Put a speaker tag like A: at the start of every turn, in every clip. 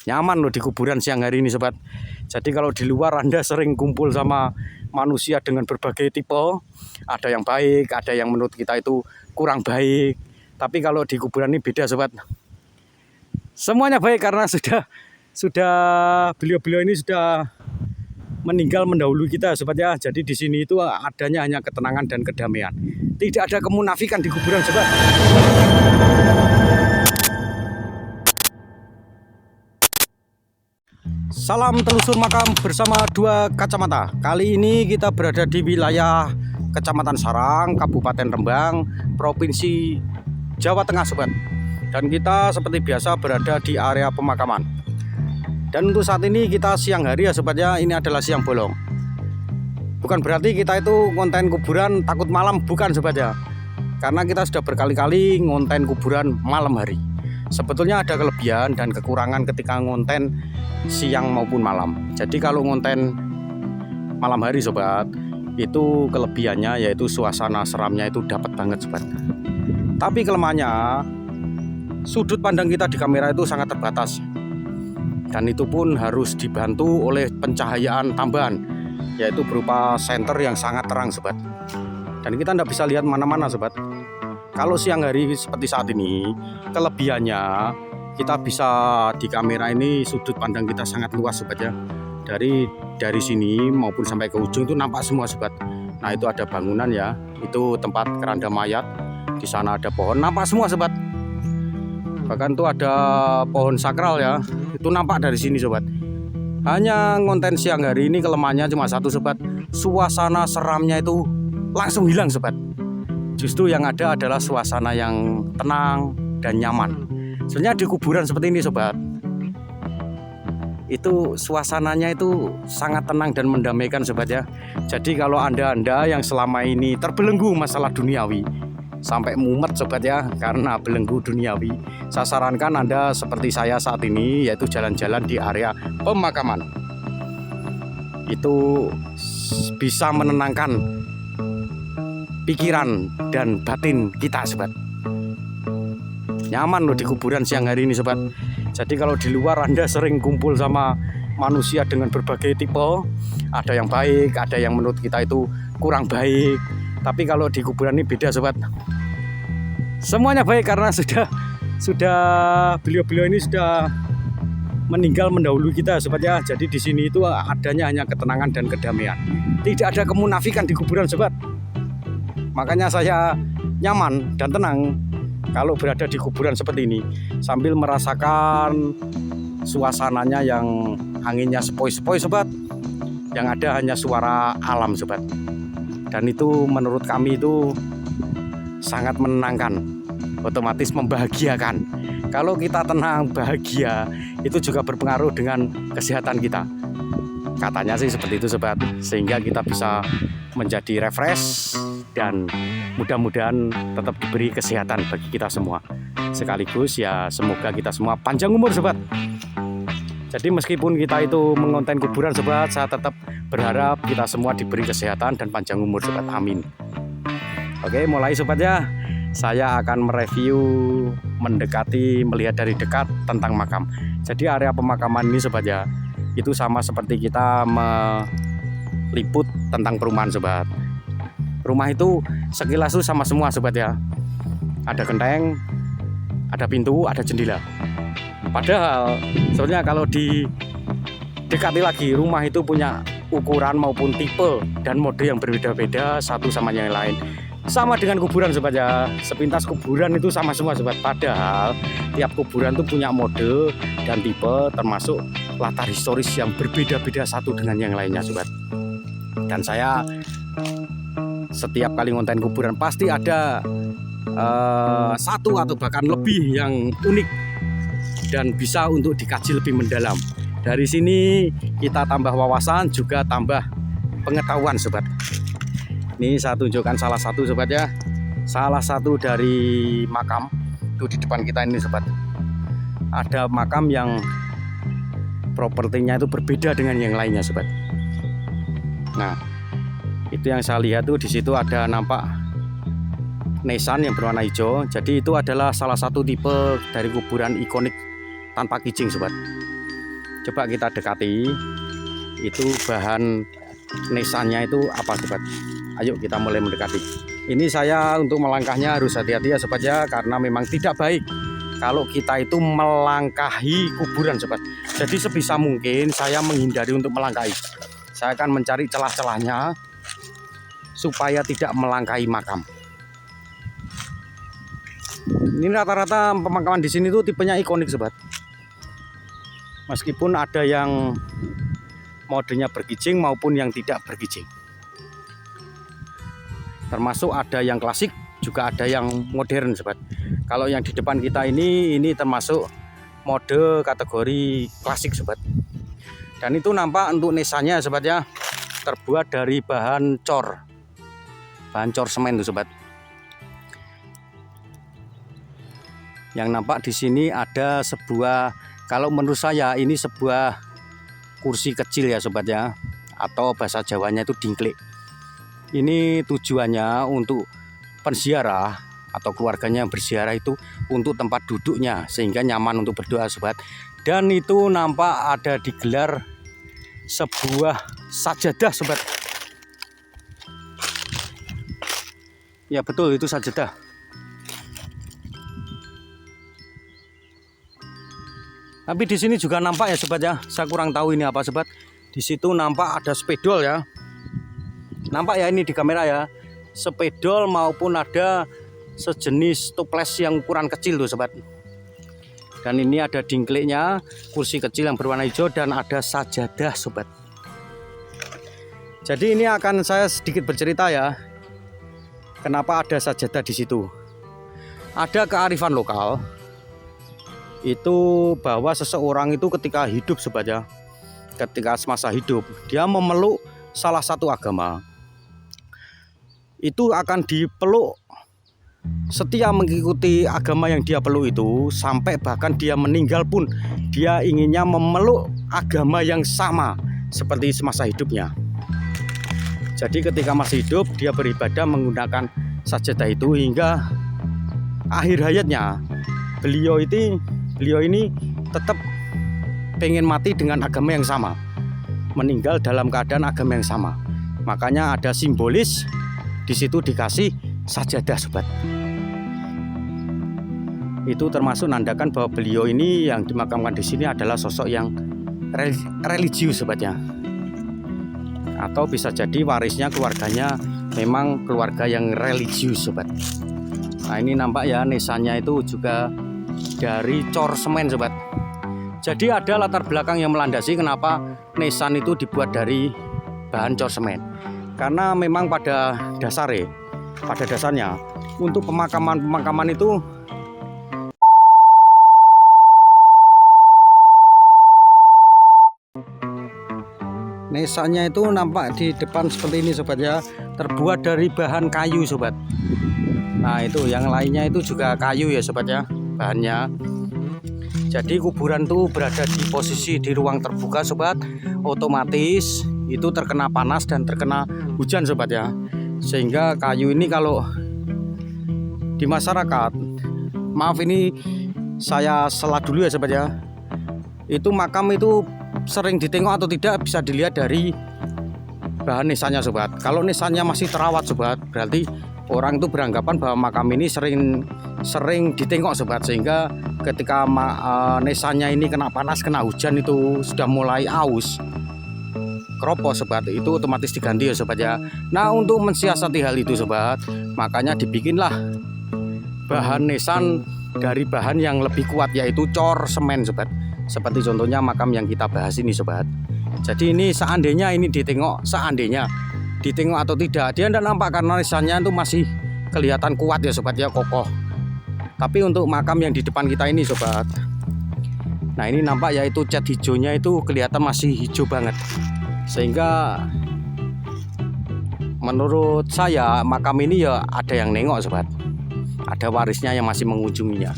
A: Nyaman loh di kuburan siang hari ini sobat. Jadi kalau di luar Anda sering kumpul sama manusia dengan berbagai tipe, ada yang baik, ada yang menurut kita itu kurang baik. Tapi kalau di kuburan ini beda sobat. Semuanya baik karena sudah beliau-beliau ini sudah meninggal mendahului kita sobat ya. Jadi di sini itu adanya hanya ketenangan dan kedamaian. Tidak ada kemunafikan di kuburan sobat. Salam telusur makam bersama dua kacamata. Kali ini kita berada di wilayah Kecamatan Sarang, Kabupaten Rembang, Provinsi Jawa Tengah sobat. Dan kita seperti biasa berada di area pemakaman. Dan untuk saat ini kita siang hari ya sobat ya, ini adalah siang bolong. Bukan berarti kita itu ngonten kuburan takut malam, bukan sobat ya. Karena kita sudah berkali-kali ngonten kuburan malam hari. Sebetulnya ada kelebihan dan kekurangan ketika ngonten siang maupun malam. Jadi kalau ngonten malam hari sobat, itu kelebihannya yaitu suasana seramnya itu dapat banget sobat. Tapi kelemahannya sudut pandang kita di kamera itu sangat terbatas. Dan itu pun harus dibantu oleh pencahayaan tambahan, yaitu berupa senter yang sangat terang sobat. Dan kita tidak bisa lihat mana-mana sobat. Kalau siang hari seperti saat ini, kelebihannya kita bisa di kamera ini sudut pandang kita sangat luas sobat ya. Dari sini maupun sampai ke ujung itu nampak semua sobat. Nah itu ada bangunan ya, itu tempat keranda mayat. Di sana ada pohon, nampak semua sobat. Bahkan tuh ada pohon sakral ya, itu nampak dari sini sobat. Hanya ngonten siang hari ini kelemahannya cuma satu sobat, suasana seramnya itu langsung hilang sobat. Justru yang ada adalah suasana yang tenang dan nyaman. Sebenarnya di kuburan seperti ini sobat, itu suasananya itu sangat tenang dan mendamaikan sobat ya. Jadi kalau anda yang selama ini terbelenggu masalah duniawi, sampai mumet sobat ya karena belenggu duniawi, saya sarankan anda seperti saya saat ini, yaitu jalan-jalan di area pemakaman. Itu bisa menenangkan pikiran dan batin kita sobat. Nyaman loh di kuburan siang hari ini sobat. Jadi kalau di luar Anda sering kumpul sama manusia dengan berbagai tipe, ada yang baik, ada yang menurut kita itu kurang baik. Tapi kalau di kuburan ini beda sobat. Semuanya baik karena sudah beliau-beliau ini sudah meninggal mendahului kita sobat ya. Jadi di sini itu adanya hanya ketenangan dan kedamaian. Tidak ada kemunafikan di kuburan sobat. Makanya saya nyaman dan tenang kalau berada di kuburan seperti ini, sambil merasakan suasananya yang anginnya sepoi-sepoi sobat. Yang ada hanya suara alam sobat. Dan itu menurut kami itu sangat menenangkan, otomatis membahagiakan. Kalau kita tenang, bahagia, itu juga berpengaruh dengan kesehatan kita. Katanya sih seperti itu sobat. Sehingga kita bisa menjadi refresh dan mudah-mudahan tetap diberi kesehatan bagi kita semua. Sekaligus ya semoga kita semua panjang umur sobat. Jadi meskipun kita itu mengonten kuburan sobat, saya tetap berharap kita semua diberi kesehatan dan panjang umur sobat. Amin. Oke, mulai sobat ya. Saya akan mereview, mendekati, melihat dari dekat tentang makam. Jadi area pemakaman ini sobat ya, itu sama seperti kita meliput tentang perumahan sobat. Rumah itu sekilas itu sama semua sobat ya. Ada genteng, ada pintu, ada jendela. Padahal sebenarnya kalau didekati lagi, rumah itu punya ukuran maupun tipe dan mode yang berbeda-beda satu sama yang lain. Sama dengan kuburan sobat ya. Sepintas kuburan itu sama semua sobat. Padahal tiap kuburan itu punya mode dan tipe, termasuk latar historis yang berbeda-beda satu dengan yang lainnya sobat. Dan saya setiap kali ngonten kuburan pasti ada satu atau bahkan lebih yang unik dan bisa untuk dikaji lebih mendalam. Dari sini kita tambah wawasan, juga tambah pengetahuan sobat. Ini saya tunjukkan salah satu sobat ya. Salah satu dari makam itu di depan kita ini sobat. Ada makam yang propertinya itu berbeda dengan yang lainnya sobat. Nah, itu yang saya lihat tuh, di situ ada nampak nisan yang berwarna hijau. Jadi itu adalah salah satu tipe dari kuburan ikonik tanpa kijing sobat. Coba kita dekati. Itu bahan nisannya itu apa sobat? Ayo kita mulai mendekati. Ini saya untuk melangkahnya harus hati-hati ya sobat ya, karena memang tidak baik kalau kita itu melangkahi kuburan sobat. Jadi sebisa mungkin saya menghindari untuk melangkahi. Saya akan mencari celah-celahnya supaya tidak melangkahi makam. Ini rata-rata pemakaman di sini tuh tipenya ikonik sobat. Meskipun ada yang modenya bergijing maupun yang tidak bergijing. Termasuk ada yang klasik, juga ada yang modern sobat. Kalau yang di depan kita ini termasuk mode kategori klasik sobat. Dan itu nampak untuk nisannya sobat ya, terbuat dari bahan cor semen tuh sobat. Yang nampak di sini ada sebuah, kalau menurut saya ini sebuah kursi kecil ya sobat ya, atau bahasa Jawanya itu dingklik. Ini tujuannya untuk penziarah atau keluarganya yang berziarah itu untuk tempat duduknya sehingga nyaman untuk berdoa sobat. Dan itu nampak ada digelar sebuah sajadah sobat. Ya betul, itu sajadah. Tapi di sini juga nampak ya sobat ya. Saya kurang tahu ini apa sobat. Di situ nampak ada spedol ya. Nampak ya ini di kamera ya. Spedol maupun ada sejenis toples yang ukuran kecil tuh sobat. Dan ini ada dingkliknya, kursi kecil yang berwarna hijau, dan ada sajadah sobat. Jadi ini akan saya sedikit bercerita ya, kenapa ada sajadah di situ. Ada kearifan lokal itu bahwa seseorang itu ketika hidup sobat ya, ketika semasa hidup dia memeluk salah satu agama, itu akan dipeluk, setia mengikuti agama yang dia peluk itu, sampai bahkan dia meninggal pun dia inginnya memeluk agama yang sama seperti semasa hidupnya. Jadi ketika masih hidup dia beribadah menggunakan sajadah itu hingga akhir hayatnya. Beliau ini tetap pengen mati dengan agama yang sama, meninggal dalam keadaan agama yang sama. Makanya ada simbolis di situ dikasih sajadah sobat. Itu termasuk nandakan bahwa beliau ini yang dimakamkan di sini adalah sosok yang religius sobat ya. Atau bisa jadi warisnya keluarganya memang keluarga yang religius sobat. Nah ini nampak ya nisannya itu juga dari cor semen sobat. Jadi ada latar belakang yang melandasi kenapa nisan itu dibuat dari bahan cor semen. Karena memang pada dasarnya untuk pemakaman itu nisannya itu nampak di depan seperti ini sobat ya, terbuat dari bahan kayu sobat. Nah itu yang lainnya itu juga kayu ya sobat ya bahannya. Jadi kuburan tuh berada di posisi di ruang terbuka sobat, otomatis itu terkena panas dan terkena hujan sobat ya. Sehingga kayu ini kalau di masyarakat, maaf ini saya sela dulu ya sobat ya, itu makam itu sering ditengok atau tidak bisa dilihat dari bahan nisannya sobat. Kalau nisannya masih terawat sobat, berarti orang itu beranggapan bahwa makam ini sering ditengok sobat, sehingga ketika nisannya ini kena panas, kena hujan itu sudah mulai aus, keropos sobat, itu otomatis diganti ya sobat ya. Nah untuk mensiasati hal itu sobat, makanya dibikinlah bahan nisan dari bahan yang lebih kuat, yaitu cor semen sobat. Seperti contohnya makam yang kita bahas ini sobat. Jadi ini seandainya ini ditengok atau tidak, dia tidak nampak karena nisannya itu masih kelihatan kuat ya sobat ya, kokoh. Tapi untuk makam yang di depan kita ini sobat, nah ini nampak yaitu cat hijaunya itu kelihatan masih hijau banget. Sehingga menurut saya makam ini ya ada yang nengok sobat, ada warisnya yang masih mengunjunginya.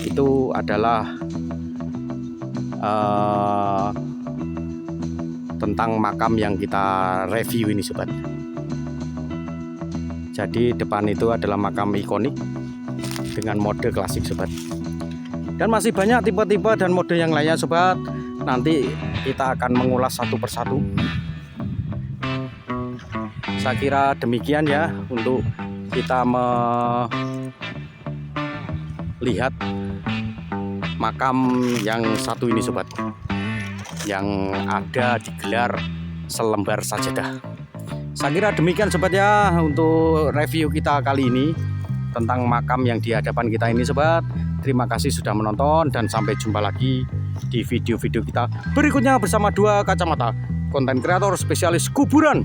A: Itu adalah tentang makam yang kita review ini sobat. Jadi depan itu adalah makam ikonik dengan mode klasik sobat. Dan masih banyak tipe-tipe dan mode yang lainnya sobat. nanti kita akan mengulas satu persatu. Saya kira demikian ya untuk kita melihat makam yang satu ini sobat, yang ada di gelar selembar sajadah. Saya kira demikian sobat ya untuk review kita kali ini tentang makam yang di hadapan kita ini sobat. Terima kasih sudah menonton dan sampai jumpa lagi di video-video kita berikutnya bersama dua kacamata konten kreator spesialis kuburan.